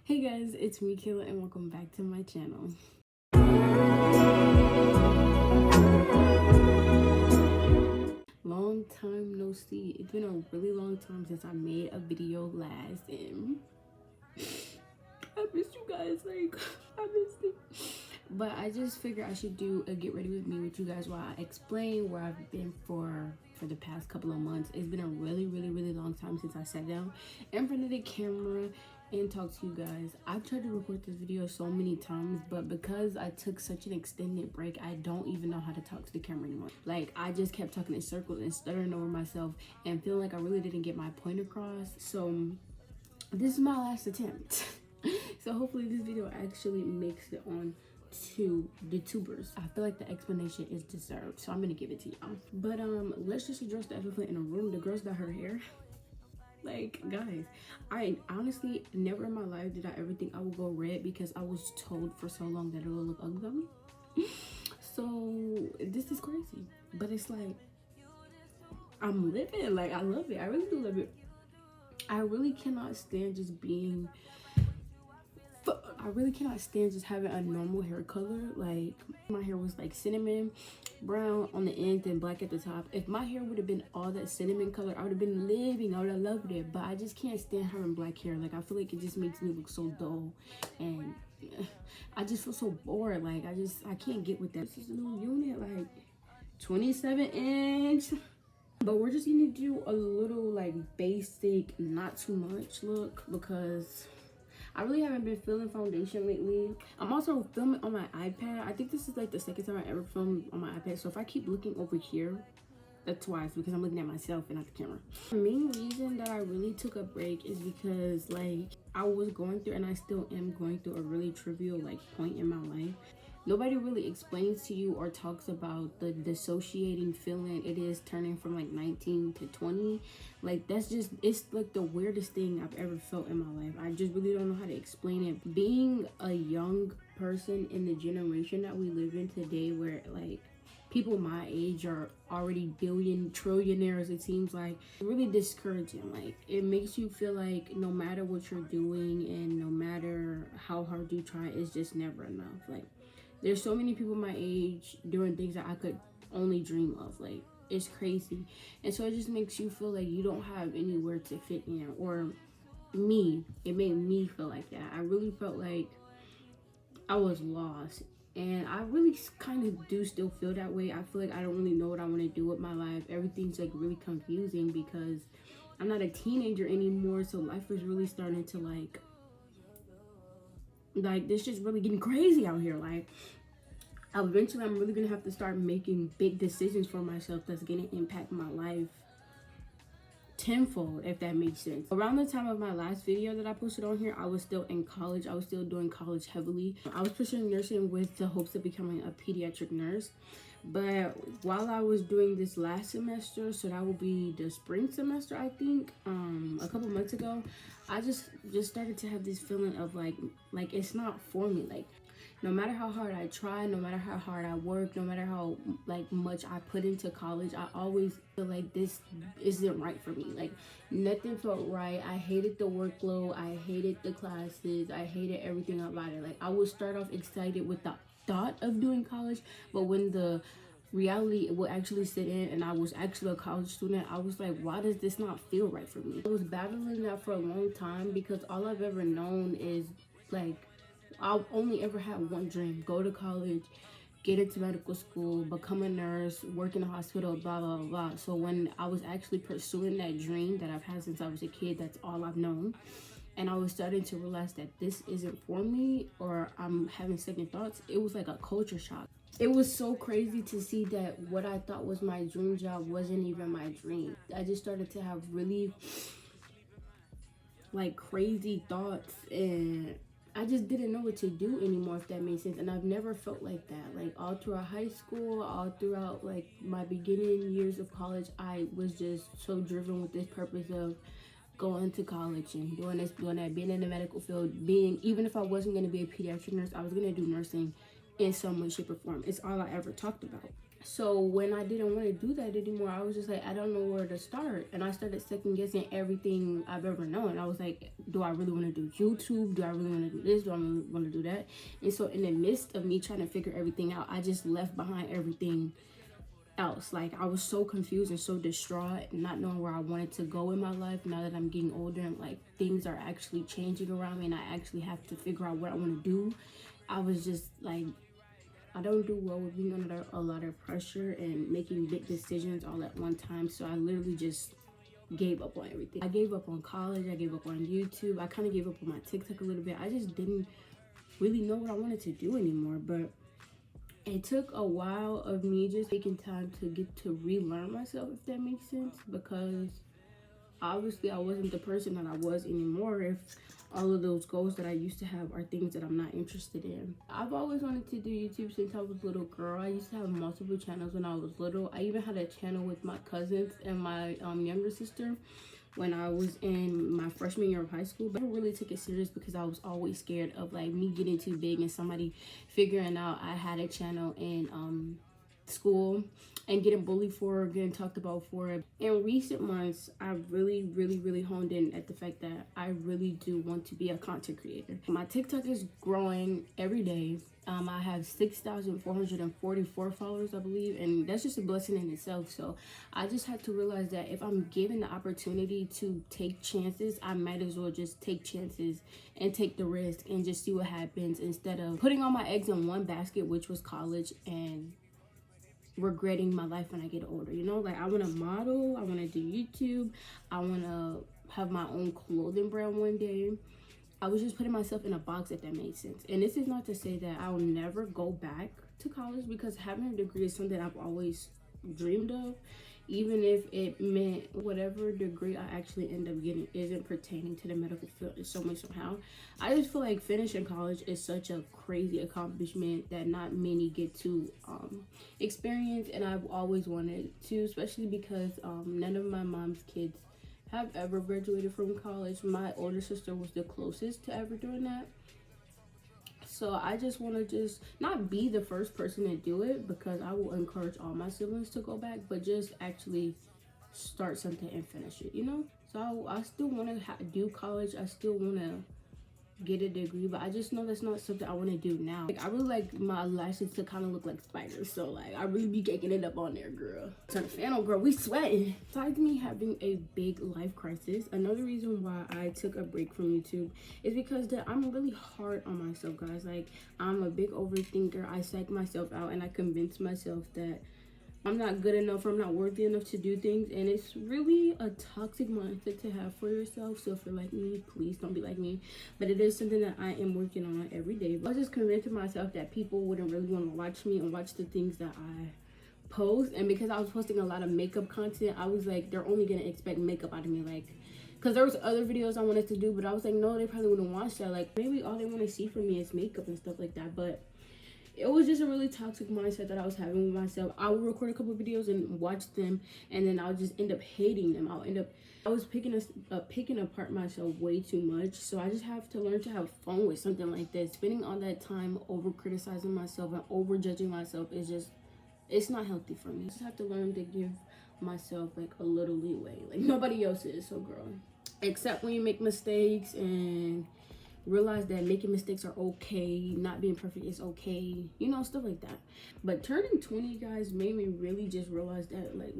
Hey guys, it's me Kayla and welcome back to my channel. Long time no see. It's been a really long time since I made a video last and I missed you guys, like I missed it. But I just figured I should do a get ready with me with you guys while I explain where I've been for the past couple of months. It's been a really long time since I sat down in front of the camera and talk to you guys. I've tried to record this video so many times, but because I took such an extended break, I don't even know how to talk to the camera anymore. Like, I just kept talking in circles and stuttering over myself and feeling like I really didn't get my point across. So this is my last attempt. So hopefully this video actually makes it on to the tubers. I feel like the explanation is deserved, so I'm gonna give it to y'all. But let's just address the elephant in the room. The girl's got her hair. Like, guys, I honestly never in my life did I ever think I would go red, because I was told for so long that it would look ugly on me. So this is crazy, but it's like I'm living. Like, I love it. I really do love it. I really cannot stand just being just having a normal hair color. Like, my hair was like cinnamon brown on the ends and black at the top. If my hair would have been all that cinnamon color, I would have been living. I would have loved it. But I just can't stand having black hair. Like, I feel like it just makes me look so dull, and I just feel so bored. Like, I can't get with that. This is a new unit, like 27-inch. But we're just gonna do a little like basic, not too much look, because I really haven't been feeling foundation lately. I'm also filming on my iPad. I think this is like the second time I ever filmed on my iPad. So if I keep looking over here, that's why. It's because I'm looking at myself and not the camera. The main reason that I really took a break is because, like, I was going through, and I still am going through, a really trivial like point in my life. Nobody really explains to you or talks about the dissociating feeling it is turning from like 19 to 20. Like, that's just, it's like the weirdest thing I've ever felt in my life. I just really don't know how to explain it. Being a young person in the generation that we live in today, where like people my age are already trillionaires, it seems like, really discouraging. Like, it makes you feel like no matter what you're doing and no matter how hard you try, it's just never enough. Like, there's so many people my age doing things that I could only dream of. Like, it's crazy. And so it just makes you feel like you don't have anywhere to fit in. Or me, it made me feel like that. I really felt like I was lost. And I really kind of do still feel that way. I feel like I don't really know what I want to do with my life. Everything's like really confusing because I'm not a teenager anymore. So life is really starting to like this just really getting crazy out here. Like, eventually I'm really gonna have to start making big decisions for myself that's gonna impact my life tenfold, if that makes sense. Around the time of my last video that I posted on here, I was still in college. I was still doing college heavily. I was pursuing nursing with the hopes of becoming a pediatric nurse. But while I was doing this last semester, so that will be the spring semester, I think, a couple months ago, I just started to have this feeling of like it's not for me. Like, no matter how hard I try, no matter how hard I work, no matter how like much I put into college, I always feel like this isn't right for me. Like, nothing felt right. I hated the workload. I hated the classes. I hated everything about it. Like, I would start off excited with the thought of doing college, but when the reality would actually sit in and I was actually a college student, I was like, why does this not feel right for me? I was battling that for a long time because all I've ever known is like, I've only ever had one dream: go to college, get into medical school, become a nurse, work in a hospital, blah blah blah. So when I was actually pursuing that dream that I've had since I was a kid, that's all I've known. And I was starting to realize that this isn't for me, or I'm having second thoughts. It was like a culture shock. It was so crazy to see that what I thought was my dream job wasn't even my dream. I just started to have really like crazy thoughts, and I just didn't know what to do anymore, if that makes sense. And I've never felt like that. Like, all throughout high school, all throughout like my beginning years of college, I was just so driven with this purpose of going to college and doing this, doing that, being in the medical field, even if I wasn't going to be a pediatric nurse, I was going to do nursing in some way, shape, or form. It's all I ever talked about. So when I didn't want to do that anymore, I was just like, I don't know where to start. And I started second guessing everything I've ever known. I was like, do I really want to do YouTube? Do I really want to do this? Do I really want to do that? And so in the midst of me trying to figure everything out, I just left behind everything else. Like, I was so confused and so distraught, not knowing where I wanted to go in my life now that I'm getting older, and like things are actually changing around me and I actually have to figure out what I want to do. I was just like, I don't do well with being under a lot of pressure and making big decisions all at one time. So I literally just gave up on everything. I gave up on college. I gave up on YouTube. I kind of gave up on my TikTok a little bit. I just didn't really know what I wanted to do anymore. But it took a while of me just taking time to get to relearn myself, if that makes sense, because obviously I wasn't the person that I was anymore if all of those goals that I used to have are things that I'm not interested in. I've always wanted to do YouTube since I was a little girl. I used to have multiple channels when I was little. I even had a channel with my cousins and my younger sister when I was in my freshman year of high school, but I really took it serious because I was always scared of like me getting too big and somebody figuring out I had a channel in school and getting bullied for it, getting talked about for it. In recent months, I've really honed in at the fact that I really do want to be a content creator. My TikTok is growing every day. I have 6,444 followers, I believe, and that's just a blessing in itself. So I just had to realize that if I'm given the opportunity to take chances, I might as well just take chances and take the risk and just see what happens, instead of putting all my eggs in one basket, which was college, and regretting my life when I get older. You know, like, I want to model, I want to do YouTube, I want to have my own clothing brand one day. I was just putting myself in a box, if that made sense. And this is not to say that I'll never go back to college, because having a degree is something I've always dreamed of, even if it meant whatever degree I actually end up getting isn't pertaining to the medical field in some way, somehow. I just feel like finishing college is such a crazy accomplishment that not many get to experience, and I've always wanted to, especially because none of my mom's kids have ever graduated from college. My older sister was the closest to ever doing that. So I just want to just not be the first person to do it, because I will encourage all my siblings to go back, but just actually start something and finish it, you know? So I still want to do college. I still want to get a degree, but I just know that's not something I want to do now. Like, I really like my lashes to kind of look like spiders, so like I really be caking it up on there, girl. Turn the fan on, girl, we sweating. Besides me having a big life crisis, another reason why I took a break from YouTube is because that I'm really hard on myself, guys. Like, I'm a big overthinker. I psych myself out and I convince myself that I'm not good enough or I'm not worthy enough to do things, and it's really a toxic mindset to have for yourself. So if you're like me, please don't be like me, but it is something that I am working on every day. I was just convincing myself that people wouldn't really want to watch me and watch the things that I post, and because I was posting a lot of makeup content, I was like, they're only gonna expect makeup out of me, like, because there was other videos I wanted to do, but I was like, no, they probably wouldn't watch that. Like, maybe all they want to see from me is makeup and stuff like that. But it was just a really toxic mindset that I was having with myself. I would record a couple of videos and watch them, and then I'll just end up hating them. I was picking apart myself way too much. So I just have to learn to have fun with something like this. Spending all that time over criticizing myself and over judging myself is just, it's not healthy for me. I just have to learn to give myself like a little leeway, like nobody else is. So girl, except when you make mistakes, and realize that making mistakes are okay, not being perfect is okay, you know, stuff like that. But turning 20, guys, made me really just realize that, like,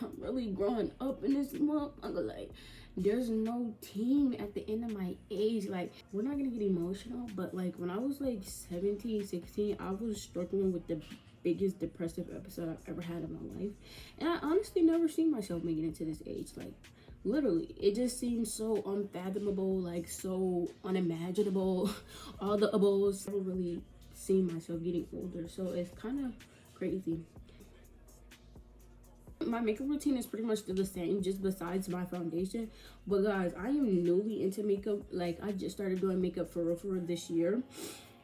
I'm really growing up in this motherfucker. Like, there's no teen at the end of my age. Like, we're not gonna get emotional, but like when I was like 17, 16, I was struggling with the biggest depressive episode I've ever had in my life, and I honestly never seen myself making it to this age. Like, literally, it just seems so unfathomable, like so unimaginable. All the abos. I don't really see myself getting older, so it's kind of crazy. My makeup routine is pretty much still the same, just besides my foundation. But guys, I am newly into makeup. Like, I just started doing makeup for real this year,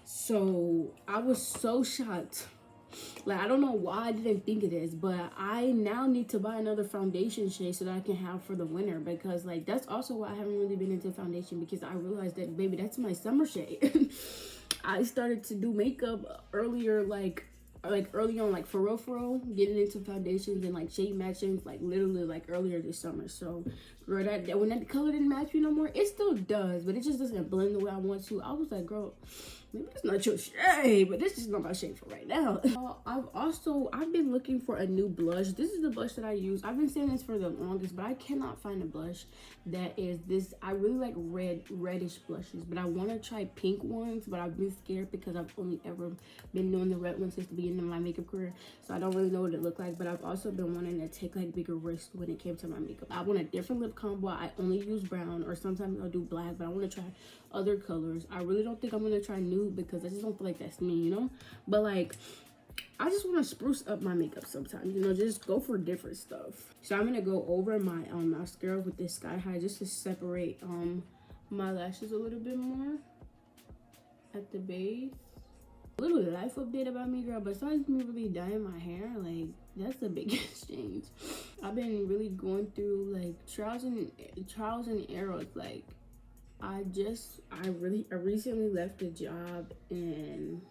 so I was so shocked. Like, I don't know why I didn't think of this, but I now need to buy another foundation shade so that I can have for the winter, because like that's also why I haven't really been into foundation, because I realized that, baby, that's my summer shade. I started to do makeup earlier, like like early on, like for real, getting into foundations and like shade matching, like literally like earlier this summer. So girl, that when that color didn't match me no more, it still does, but it just doesn't blend the way I want to. I was like, girl, maybe it's not your shade, but this is not my shade for right now. I've been looking for a new blush. This is the blush that I use. I've been saying this for the longest, but I cannot find a blush that is this. I really like reddish blushes, but I want to try pink ones, but I've been scared because I've only ever been doing the red ones since the beginning of my makeup career, so I don't really know what it look like. But I've also been wanting to take like bigger risks when it came to my makeup. I want a different lip combo. I only use brown, or sometimes I'll do black, but I want to try other colors. I really don't think I'm gonna try nude because I just don't feel like that's me, you know. But like, I just want to spruce up my makeup sometimes, you know, just go for different stuff. So I'm gonna go over my mascara with this Sky High just to separate my lashes a little bit more at the base. A little life update about me, girl. Besides me really dyeing my hair, like that's the biggest change. I've been really going through like trials and errors. Like I recently left a job, and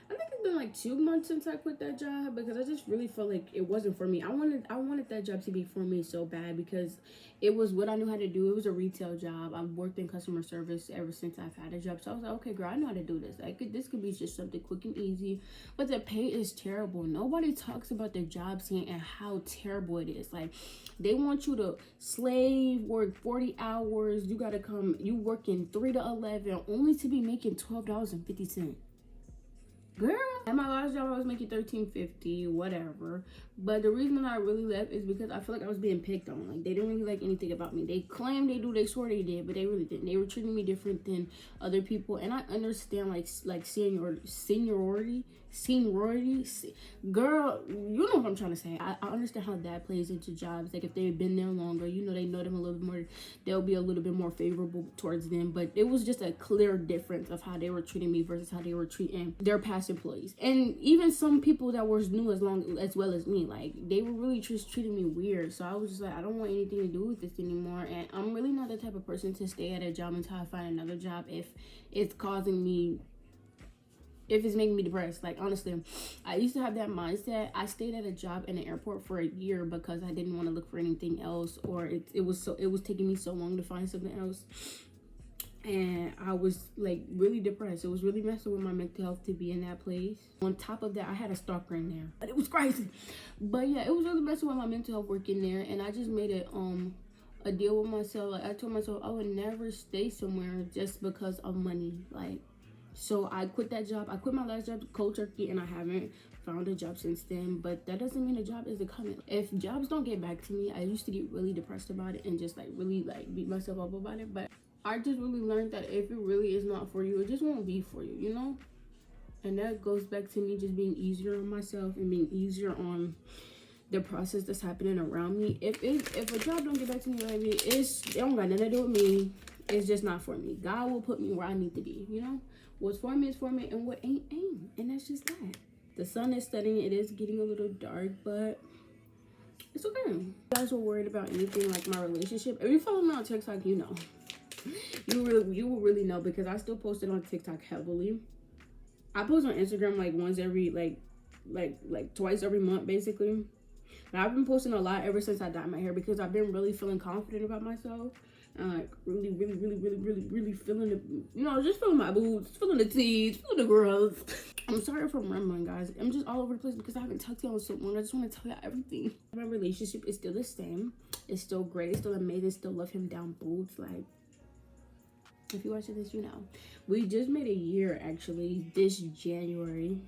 I think it's been like 2 months since I quit that job because I just really felt like it wasn't for me. I wanted that job to be for me so bad because it was what I knew how to do. It was a retail job. I've worked in customer service ever since I've had a job. So I was like, okay, girl, I know how to do this. This could be just something quick and easy. But the pay is terrible. Nobody talks about the job scene and how terrible it is. Like, they want you to slave, work 40 hours. You got to come, you working 3 to 11 only to be making $12.50. Girl, at my last job I was making $13.50, whatever. But the reason I really left is because I feel like I was being picked on. Like, they didn't really like anything about me. They claimed they do, they swore they did, but they really didn't. They were treating me different than other people. And I understand like seniority. Girl, you know what I'm trying to say. I understand how that plays into jobs. Like, if they've been there longer, you know, they know them a little bit more, they'll be a little bit more favorable towards them. But it was just a clear difference of how they were treating me versus how they were treating their past employees, and even some people that were new as well as me. Like, they were really just treating me weird. So I was just like, I don't want anything to do with this anymore. And I'm really not the type of person to stay at a job until I find another job if it's making me depressed. Like, honestly, I used to have that mindset. I stayed at a job in the airport for a year because I didn't want to look for anything else, or it was taking me so long to find something else. And I was like really depressed. It was really messing with my mental health to be in that place. On top of that, I had a stalker in there, but it was crazy. But yeah, it was really messing with my mental health working there. And I just made a deal with myself. Like, I told myself I would never stay somewhere just because of money. Like, so I quit that job. I quit my last job cold turkey, and I haven't found a job since then. But that doesn't mean a job isn't coming. If jobs don't get back to me, I used to get really depressed about it and just like really like beat myself up about it. But I just really learned that if it really is not for you, it just won't be for you, you know? And that goes back to me just being easier on myself and being easier on the process that's happening around me. If a job don't get back to me, baby, it don't got nothing to do with me. It's just not for me. God will put me where I need to be, you know? What's for me is for me, and what ain't. And that's just that. The sun is setting. It is getting a little dark, but it's okay. If you guys were worried about anything like my relationship, if you follow me on TikTok, you know. You will really know, because I still post it on TikTok heavily. I post on Instagram like once every like twice every month basically. But I've been posting a lot ever since I dyed my hair because I've been really feeling confident about myself. And like really feeling the, you know, just feeling my boobs, feeling the teeth, feeling the growth. I'm sorry for rambling, guys. I'm just all over the place because I haven't talked to y'all in so long. I just want to tell y'all everything. My relationship is still the same. It's still great. It's still amazing. Still love him down boots. Like, if you're watching this, you know. We just made a year, actually, this January.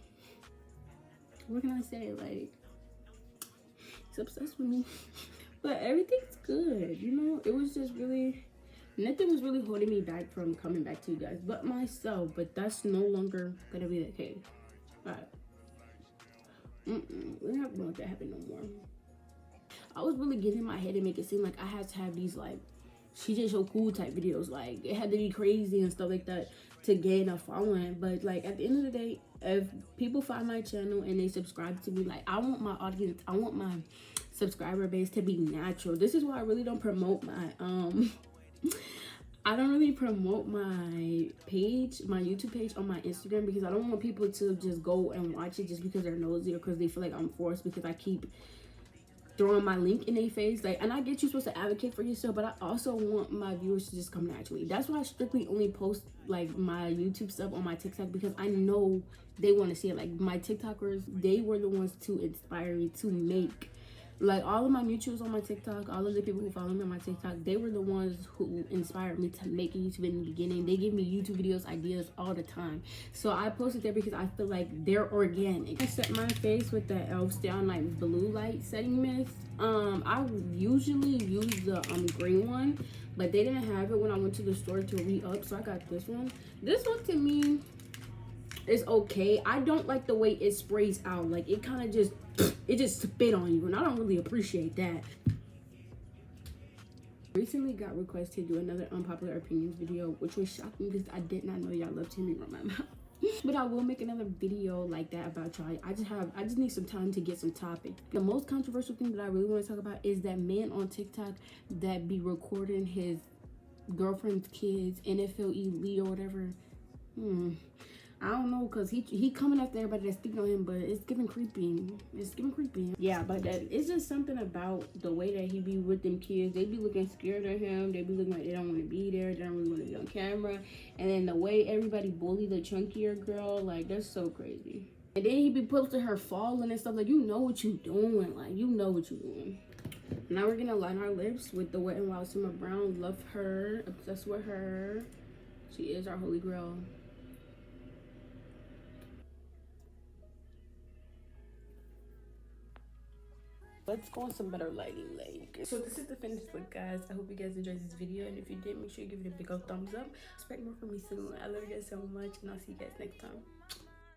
What can I say? Like, he's obsessed with me. But everything's good, you know? It was just really, nothing was really holding me back from coming back to you guys but myself. But that's no longer gonna be the case. Alright. We're not gonna let that happen no more. I was really getting in my head and make it seem like I had to have these, like, she just so cool type videos. Like, it had to be crazy and stuff like that to gain a following. But like, at the end of the day, if people find my channel and they subscribe to me, like, I want my audience, I want my subscriber base to be natural. This is why I really don't promote my I don't really promote my page, my YouTube page on my Instagram, because I don't want people to just go and watch it just because they're nosy or because they feel like I'm forced because I keep throwing my link in their face. Like, and I get you supposed to advocate for yourself, but I also want my viewers to just come naturally. That's why I strictly only post like my YouTube stuff on my TikTok, because I know they want to see it. Like, my TikTokers, they were the ones to inspire me to make, like, all of my mutuals on my TikTok, all of the people who follow me on my TikTok, they were the ones who inspired me to make a YouTube in the beginning. They give me YouTube videos ideas all the time, so I posted there because I feel like they're organic. I set my face with the Elf Down like blue light setting mist. I usually use the green one, but they didn't have it when I went to the store to re-up, so I got this one. This one to me is okay. I don't like the way it sprays out. Like, it kind of just, it just spit on you, and I don't really appreciate that. Recently got requested to do another unpopular opinions video, which was shocking because I did not know y'all loved hearing me run my mouth. But I will make another video like that about y'all. I just need some time to get some topics. The most controversial thing that I really want to talk about is that man on TikTok that be recording his girlfriend's kids, NFL elite or whatever. I don't know, cause he coming after everybody that's speaking on him, but it's giving creepy. It's giving creepy. Yeah, but it's just something about the way that he be with them kids. They be looking scared of him. They be looking like they don't want to be there. They don't really want to be on camera. And then the way everybody bully the chunkier girl, like, that's so crazy. And then he be posting her falling and stuff. Like, you know what you doing. Like, you know what you doing. Now we're gonna line our lips with the Wet n Wild Simmer Brown. Love her. Obsessed with her. She is our holy grail. Let's go on some better lighting. Like, so this is the finished look, guys. I hope you guys enjoyed this video, and if you did, make sure you give it a big old thumbs up. Expect more from me soon. I love you guys so much, and I'll see you guys next time.